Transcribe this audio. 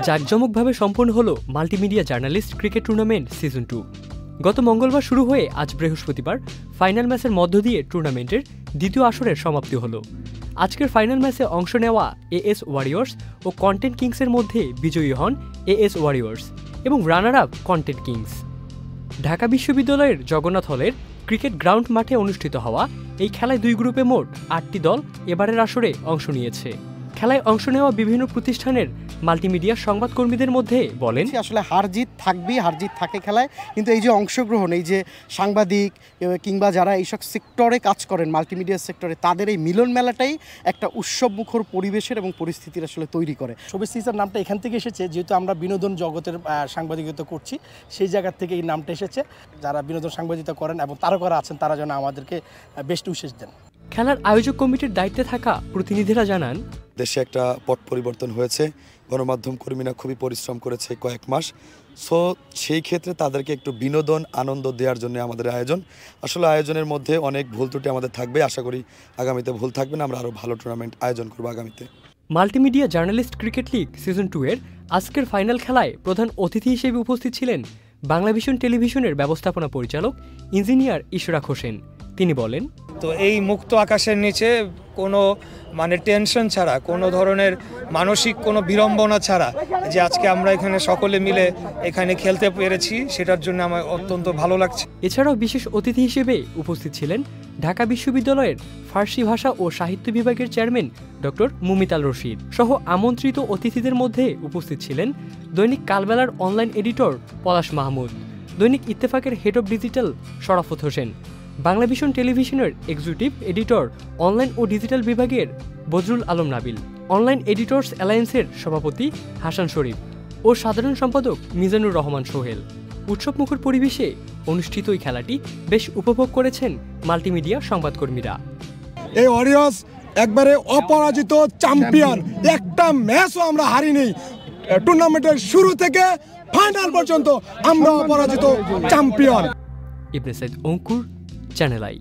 জাঁকজমকভাবে সম্পন্ন হলো multimedia journalist cricket tournament season 2। গত মঙ্গলবার শুরু হয়ে আজ বৃহস্পতিবার ফাইনাল ম্যাচের মধ্য দিয়ে টুর্নামেন্টের দ্বিতীয় আসরের সমাপ্তি হলো। আজকের ফাইনাল ম্যাচে অংশ নেওয়া এএস ওয়ারিয়র্স ও কন্টেন্ট কিংসের মধ্যে বিজয়ী হন এএস ওয়ারিয়র্স এবং runner up Content Kings. Dhaka বিশ্ববিদ্যালয়ের জগন্নাথ হলের ক্রিকেট গ্রাউন্ড মাঠে অনুষ্ঠিত হওয়া এই খেলায় দুই গ্রুপে মোট 8টি দল এবারের আসরে অংশ নিয়েছে। খেলায় অংশ নেওয়া বিভিন্ন প্রতিষ্ঠানের মাল্টিমিডিয়া সংবাদকর্মীদের মধ্যে বলেন, আসলে হার জিত থাকবেই, হার জিত থাকে খেলায়, কিন্তু এই যে অংশগ্রহণ, এই যে সাংবাদিক কিংবা যারা এইসব সেক্টরে কাজ করেন মাল্টিমিডিয়া সেক্টরে, তাদের এই মিলন মেলাটাই একটা উৎসবমুখর পরিবেশের এবং পরিস্থিতির আসলে তৈরি করে। শোবিজ সিজের নামটা এখান থেকে এসেছে, যেহেতু আমরা বিনোদন জগতের সাংবাদিকতা করছি, সেই জায়গা থেকে এই নামটা এসেছে। যারা বিনোদন সাংবাদিকতা করেন এবং তারকারা আছেন, তারা যেন আমাদেরকে বেস্ট উইশেস দেন। খেলার আয়োজক কমিটির দায়িত্বে থাকা প্রতিনিধিরা জানান, দেশে একটা পট পরিবর্তন হয়েছে, গণমাধ্যম কর্মীরা খুবই পরিশ্রম করেছে কয়েক মাস। সো সেই ক্ষেত্রে তাদেরকে একটু বিনোদন আনন্দ দেওয়ার জন্য আমাদের আয়োজন। আসলে আয়োজনের মধ্যে অনেক ভুল ত্রুটি আমাদের থাকবে, আশা করি আগামীতে ভুল থাকবে না, আমরা আরও ভালো টুর্নামেন্ট আয়োজন করবো আগামীতে। Multimedia journalist cricket league season 2 এর আজকের ফাইনাল খেলায় প্রধান অতিথি হিসেবে উপস্থিত ছিলেন বাংলাভিশন টেলিভিশনের ব্যবস্থাপনা পরিচালক ইঞ্জিনিয়ার ইশরাক হোসেন। তিনি বলেন, তো এই মুক্ত আকাশের নিচে কোনো টেনশন ছাড়া, কোনো ধরনের মানসিক কোনো বিড়ম্বনা ছাড়া যে আজকে আমরা এখানে সকলে মিলে এখানে খেলতে পেরেছি, সেটার জন্য আমার অত্যন্ত ভালো লাগছে। এছাড়াও বিশেষ অতিথি হিসেবে উপস্থিত ছিলেন ঢাকা বিশ্ববিদ্যালয়ের ফার্সি ভাষা ও সাহিত্য বিভাগের চেয়ারম্যান ডক্টর মুমিতাল রশিদ সহ আমন্ত্রিত অতিথিদের মধ্যে উপস্থিত ছিলেন দৈনিক কালবেলার অনলাইন এডিটর পলাশ মাহমুদ, দৈনিক ইত্তেফাকের head of digital Sharafat Hossain, Banglavision টেলিভিশনের এক্সিকিউটিভ এডিটর অনলাইন ও ডিজিটাল বিভাগের বজরুল আলম নাবিল, অনলাইন এডিটর্স অ্যালায়েন্সের সভাপতি হাসান শরীফ ও সাধারণ সম্পাদক মিজানুর রহমান সোহেল। উৎসবমুখর পরিবেশে অনুষ্ঠিত এই খেলাটি বেশ উপভোগ করেছেন মাল্টিমিডিয়া সংবাদকর্মীরা। এই ওয়ারিয়র্স একবারে অপরাজিত চ্যাম্পিয়ন, একটা ম্যাচও আমরা হারিনি। টুর্নামেন্টের শুরু থেকে ফাইনাল পর্যন্ত আমরা অপরাজিত champion. Ibne Sayeed Ankur, Channel I.